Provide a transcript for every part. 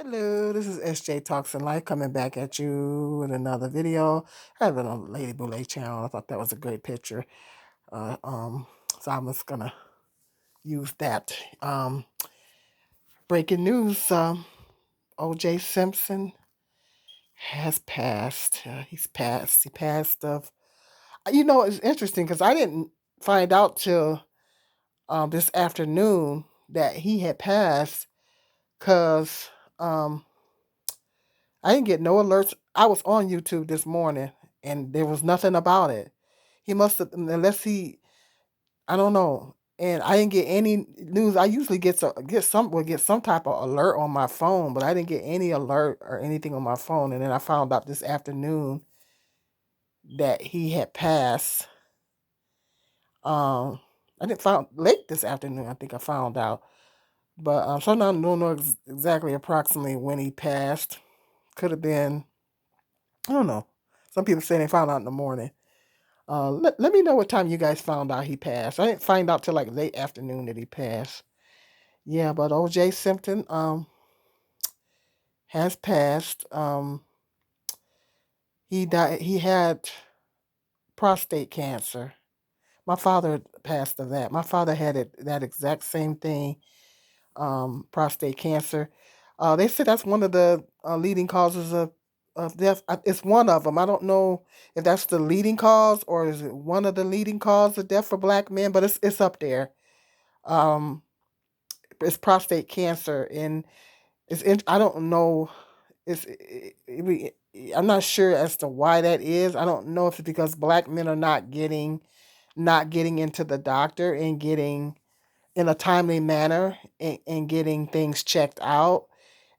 Hello, this is SJ Talks and Life coming back at you with another video. I have it on the Lady Boule channel. I thought that was a great picture. Uh, um, so I'm just gonna use that. Breaking news: O.J. Simpson has passed. He's passed. He passed of. It's interesting because I didn't find out till this afternoon that he had passed. Cause I didn't get no alerts. I was on YouTube this morning and there was nothing about it. He must have, unless he, I don't know. And I didn't get any news. I usually get some type of alert on my phone, but I didn't get any alert or anything on my phone. And then I found out this afternoon that he had passed. Um, I didn't found late this afternoon. I think I found out, but so now I don't know exactly approximately when he passed. Could have been, I don't know. Some people say they found out in the morning. Let me know what time you guys found out he passed. I didn't find out till like late afternoon that he passed. Yeah, but O.J. Simpson has passed. He died. He had prostate cancer. My father passed of that. My father had that exact same thing, prostate cancer. They said that's one of the leading causes of death. It's one of them. I don't know if that's the leading cause or is it one of the leading causes of death for black men, but it's up there. Um, it's prostate cancer, and I don't know. I'm not sure as to why that is. I don't know if it's because black men are not getting into the doctor and getting in a timely manner and getting things checked out.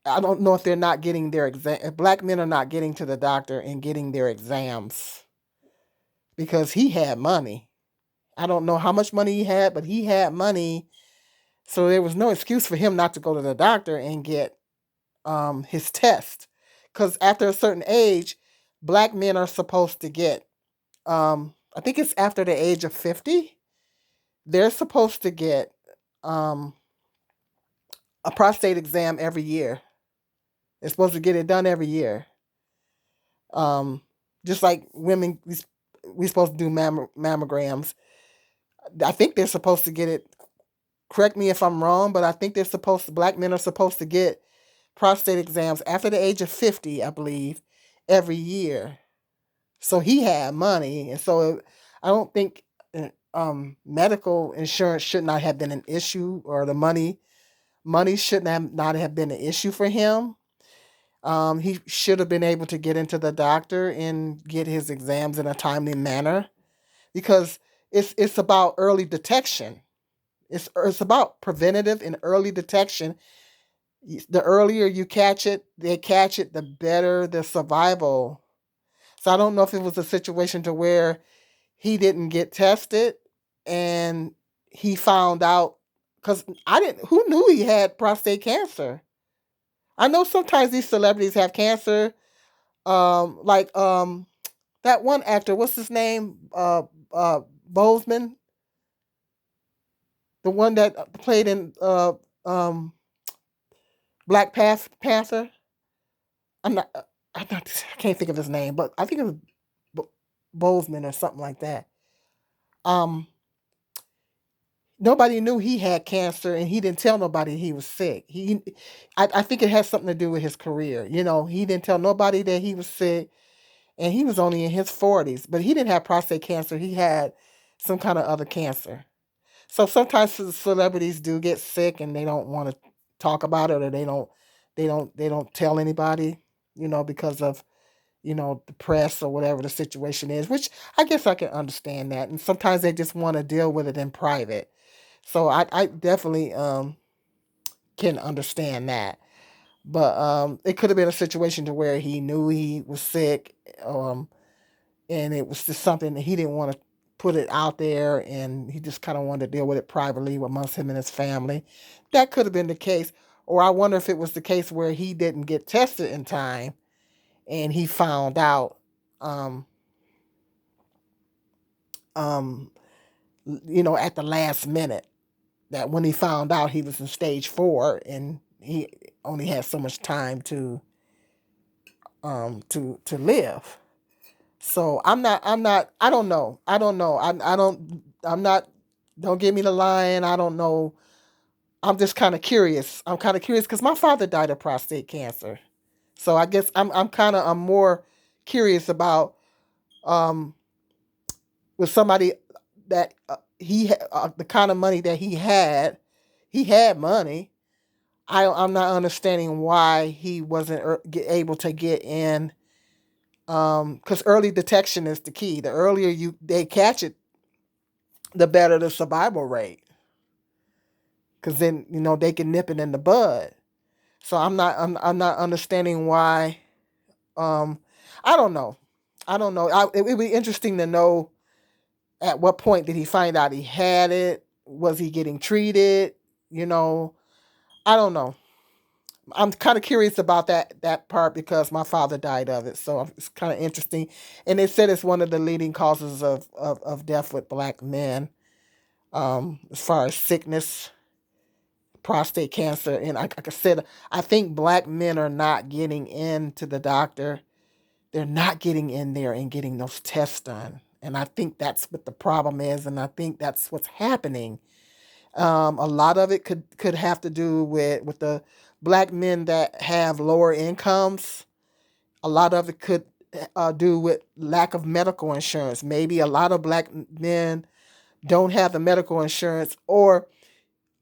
I don't know if they're not getting their exam. If black men are not getting to the doctor and getting their exams because he had money. I don't know how much money he had, but he had money, so there was no excuse for him not to go to the doctor and get his test. Because after a certain age, black men are supposed to get. I think it's after the age of 50. They're supposed to get um, a prostate exam every year. They're supposed to get it done every year. Um, just like women, we supposed to do mammograms. I think they're supposed to get it. Correct me if I'm wrong, but I think they're supposed to. Black men are supposed to get prostate exams after the age of 50, I believe, every year. So he had money, and so I don't think medical insurance should not have been an issue, or the money shouldn't have not have been an issue for him. He should have been able to get into the doctor and get his exams in a timely manner because it's about early detection. It's about preventative and early detection. The earlier you catch it, they catch it, the better the survival. So I don't know if it was a situation to where he didn't get tested and he found out because I didn't. Who knew he had prostate cancer? I know sometimes these celebrities have cancer. Like that one actor, what's his name? Bozeman, the one that played in um Black Panther. I'm not. I can't think of his name, but I think it was Bozeman or something like that. Um, Nobody knew he had cancer, and he didn't tell nobody he was sick. I think it has something to do with his career. He didn't tell nobody that he was sick, and he was only in his 40s. But he didn't have prostate cancer. He had some kind of other cancer. So sometimes celebrities do get sick, and they don't want to talk about it, or they don't tell anybody. Because of the press or whatever the situation is. Which I guess I can understand that. And sometimes they just want to deal with it in private. So I definitely can understand that. But it could have been a situation to where he knew he was sick, and it was just something that he didn't want to put it out there, and he just kind of wanted to deal with it privately amongst him and his family. That could have been the case. Or I wonder if it was the case where he didn't get tested in time, and he found out, um, um, at the last minute, that when he found out he was in stage 4 and only has so much time to live. So I don't know. I'm not, don't give me the line. I don't know. I'm just kind of curious. I'm kind of curious because my father died of prostate cancer. So I guess I'm more curious about um with somebody that the kind of money that he had money. I'm not understanding why he wasn't able to get in, because early detection is the key. The earlier they catch it, the better the survival rate. Because then they can nip it in the bud. So I'm not understanding why. Um, I don't know. I don't know. It would be interesting to know at what point did he find out he had it. Was he getting treated? You know, I don't know. I'm kind of curious about that part because my father died of it, so it's kind of interesting. And they said it's one of the leading causes of death with black men, as far as sickness, prostate cancer. And like I said, I think black men are not getting into the doctor. They're not getting in there and getting those tests done. And I think that's what the problem is, and I think that's what's happening. A lot of it could have to do with the black men that have lower incomes. A lot of it could do with lack of medical insurance. Maybe a lot of black men don't have the medical insurance, or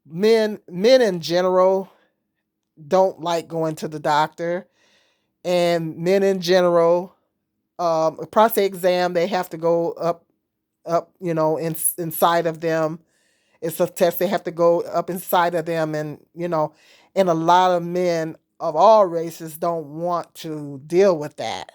men in general don't like going to the doctor, and men in general, a prostate exam, they have to go up, inside of them. It's a test they have to go up inside of them, and a lot of men of all races don't want to deal with that.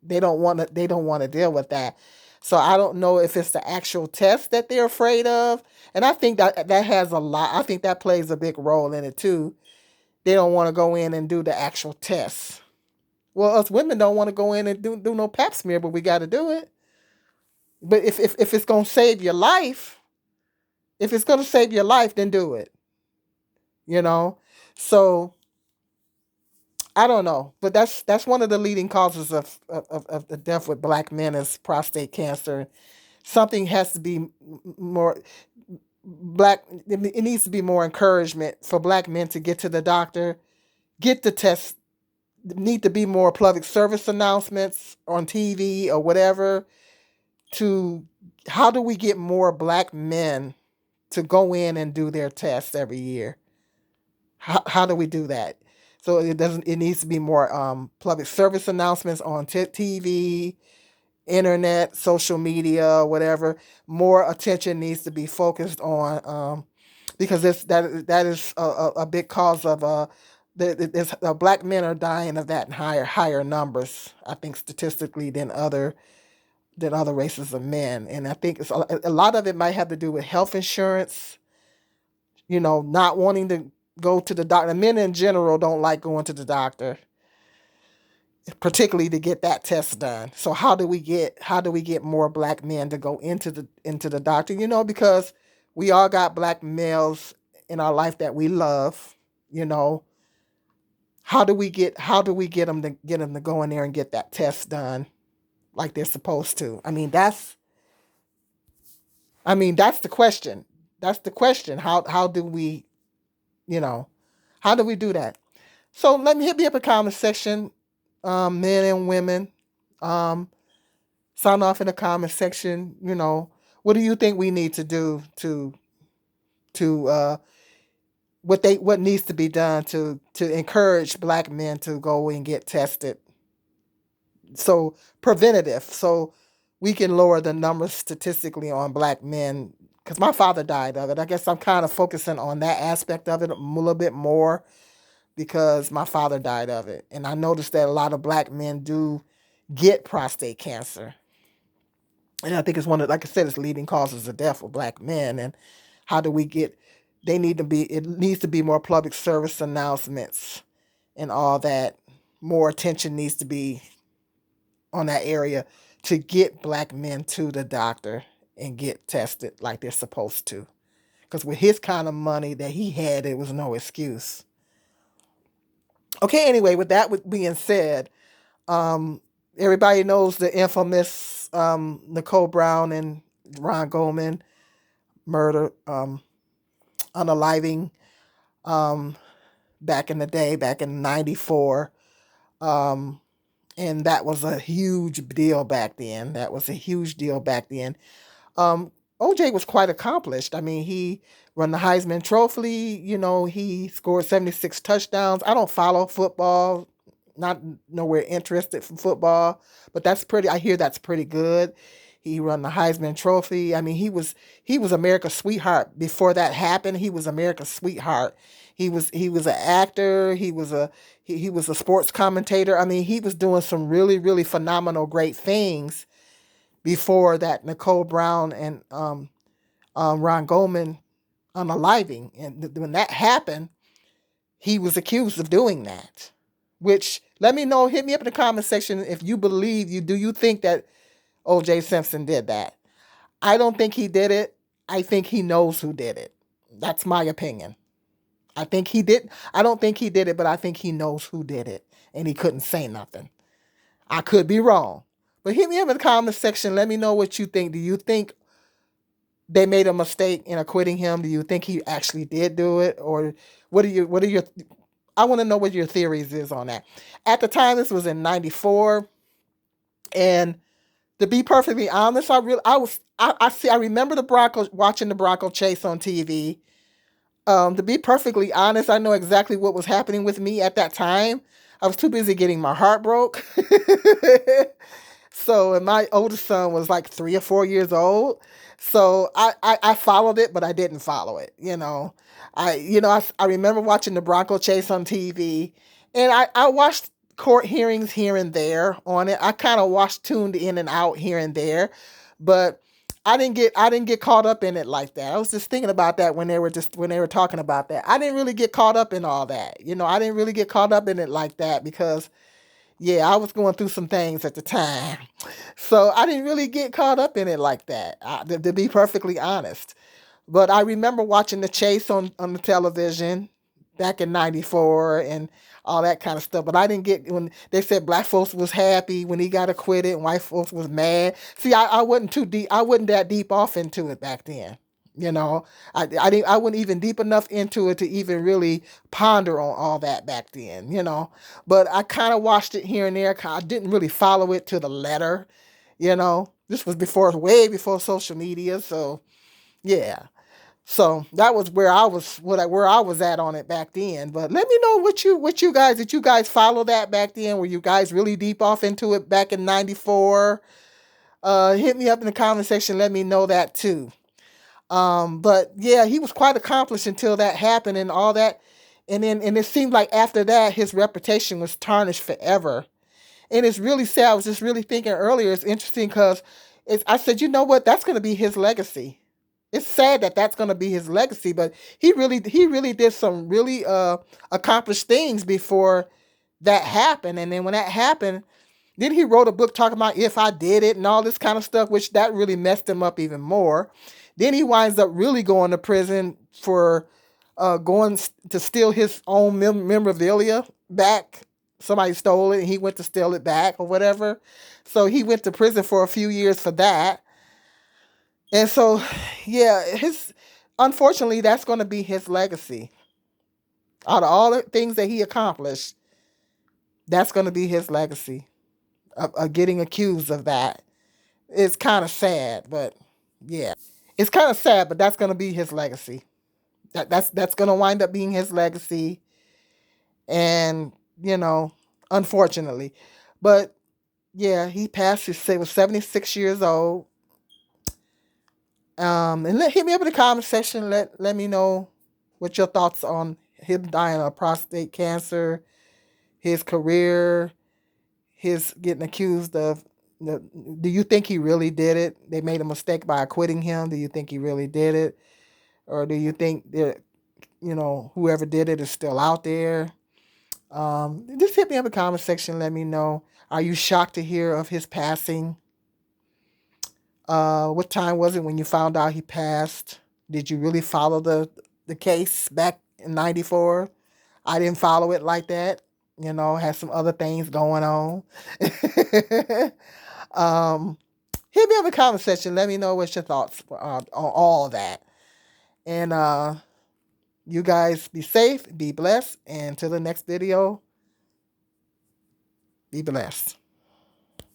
They don't want to. They don't want to deal with that. So I don't know if it's the actual test that they're afraid of, and I think that has a lot. I think that plays a big role in it too. They don't want to go in and do the actual test. Well, us women don't want to go in and do no pap smear, but we got to do it. But if it's gonna save your life, if it's gonna save your life, then do it. You know. So I don't know, but that's one of the leading causes of the death with black men is prostate cancer. Something has to be more black. It needs to be more encouragement for black men to get to the doctor, get the test. Need to be more public service announcements on TV or whatever. To how do we get more black men to go in and do their tests every year? How do we do that? So it doesn't. It needs to be more public service announcements on TV, internet, social media, whatever. More attention needs to be focused on, because that is a big cause of black men are dying of that in higher numbers. I think statistically than other races of men, and I think it's a lot of it might have to do with health insurance. Not wanting to go to the doctor. Men in general don't like going to the doctor, particularly to get that test done. So how do we get more black men to go into the doctor? Because we all got black males in our life that we love. You know, how do we get them to go in there and get that test done like they're supposed to? That's the question. That's the question. How do we you know how do we do that? So let me hit me up in the comment section, men and women. Um, Sound off in the comment section. What do you think we need to do to what needs to be done to encourage black men to go and get tested? So preventative, so we can lower the numbers statistically on black men. Because my father died of it. I guess I'm kind of focusing on that aspect of it a little bit more because my father died of it, and I noticed that a lot of black men do get prostate cancer. And I think it's one of, like I said, it's leading causes of death for black men. And how do we get? It needs to be more public service announcements and all that. More attention needs to be on that area to get black men to the doctor and get tested like they're supposed to. Because with his kind of money that he had, it was no excuse. Okay, anyway, with that being said, um, everybody knows the infamous Nicole Brown and Ron Goldman murder, unaliving, um, back in the day, back in '94. Um, and that was a huge deal back then. That was a huge deal back then. Um, OJ was quite accomplished. I mean, he won the Heisman Trophy. You know, he scored 76 touchdowns. I don't follow football, not nowhere interested in football, but that's pretty. I hear that's pretty good. He won the Heisman Trophy. I mean, he was America's sweetheart before that happened. He was America's sweetheart. He was an actor. He was a sports commentator. I mean, he was doing some really really phenomenal great things before that Nicole Brown and Ron Goldman unaliving. And when that happened, he was accused of doing that. Which, let me know, hit me up in the comment section if you believe, do you think that O.J. Simpson did that? I don't think he did it. I think he knows who did it. That's my opinion. I think he did. I don't think he did it, but I think he knows who did it. And he couldn't say nothing. I could be wrong. But hit me up in the comment section. Let me know what you think. Do you think they made a mistake in acquitting him? Do you think he actually did do it? Or what are your I want to know what your theories is on that. At the time, this was in '94, and to be perfectly honest, I remember the Broncos, watching the Bronco chase on TV. To be perfectly honest, I know exactly what was happening with me at that time. I was too busy getting my heart broke. So, and my oldest son was like 3 or 4 years old. So I followed it, but I didn't follow it. I remember watching the Bronco chase on TV, and I watched court hearings here and there on it. I kind of watched, tuned in and out here and there, but I didn't get caught up in it like that. I was just thinking about that when they were talking about that. I didn't really get caught up in all that. I didn't really get caught up in it like that because, yeah, I was going through some things at the time. So I didn't really get caught up in it like that, to be perfectly honest. But I remember watching the chase on the television back in '94 and all that kind of stuff. But I didn't get, when they said black folks was happy when he got acquitted and white folks was mad. See, I wasn't too deep. I wasn't that deep off into it back then. You know, I wasn't even deep enough into it to even really ponder on all that back then. But I kind of watched it here and there. I didn't really follow it to the letter. This was way before social media. So yeah. So that was where I was at on it back then. But let me know what you guys, did you guys follow that back then? Were you guys really deep off into it back in '94? Hit me up in the comment section. Let me know that too. But yeah, he was quite accomplished until that happened and all that. And it seemed like after that his reputation was tarnished forever. And it's really sad. I was just really thinking earlier. It's interesting because I said, you know what? That's going to be his legacy. It's sad that that's going to be his legacy, but he really did some really accomplished things before that happened. And then when that happened, then he wrote a book talking about if I did it and all this kind of stuff, which that really messed him up even more. Then he winds up really going to prison for going to steal his own memorabilia back. Somebody stole it and he went to steal it back or whatever. So he went to prison for a few years for that. And so, yeah, unfortunately, that's going to be his legacy. Out of all the things that he accomplished, that's going to be his legacy of getting accused of that. It's kind of sad, but yeah, it's kind of sad, but that's going to be his legacy. That's going to wind up being his legacy, and unfortunately, but yeah, he passed. He was 76 years old. And hit me up in the comment section. Let me know what your thoughts on him dying of prostate cancer, his career, his getting accused of. Do you think he really did it? They made a mistake by acquitting him. Do you think he really did it, or do you think that whoever did it is still out there? Just hit me up in the comment section. Let me know. Are you shocked to hear of his passing? What time was it when you found out he passed? Did you really follow the case back in '94? I didn't follow it like that. has some other things going on. um, Hit me up in the comment section. Let me know what's your thoughts on all of that. And you guys be safe, be blessed, and till the next video, be blessed.